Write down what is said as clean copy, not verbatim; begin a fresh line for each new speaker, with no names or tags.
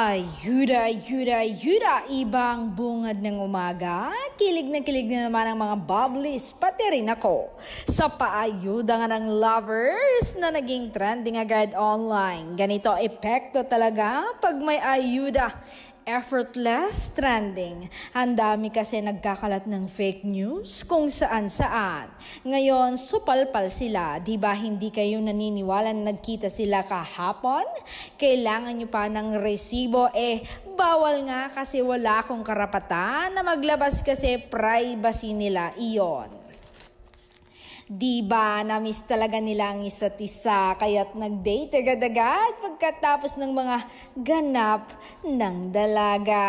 Ayuda, ayuda, ayuda, ibang bungad ng umaga. Kilig na naman ang mga bubblies, pati rin ako. Sa paayuda nga ng lovers na naging trending agad online. Ganito epekto talaga pag may ayuda. Effortless trending. Ang dami kasi nagkakalat ng fake news kung saan-saan. Ngayon, supalpal sila. Diba hindi kayo naniniwala na nagkita sila kahapon? Kailangan nyo pa ng resibo. Bawal nga kasi wala akong karapatan na maglabas kasi privacy nila iyon. Diba, na-miss talaga nila ang isa't isa, kaya't nag-date agad-agad pagkatapos ng mga ganap ng dalaga.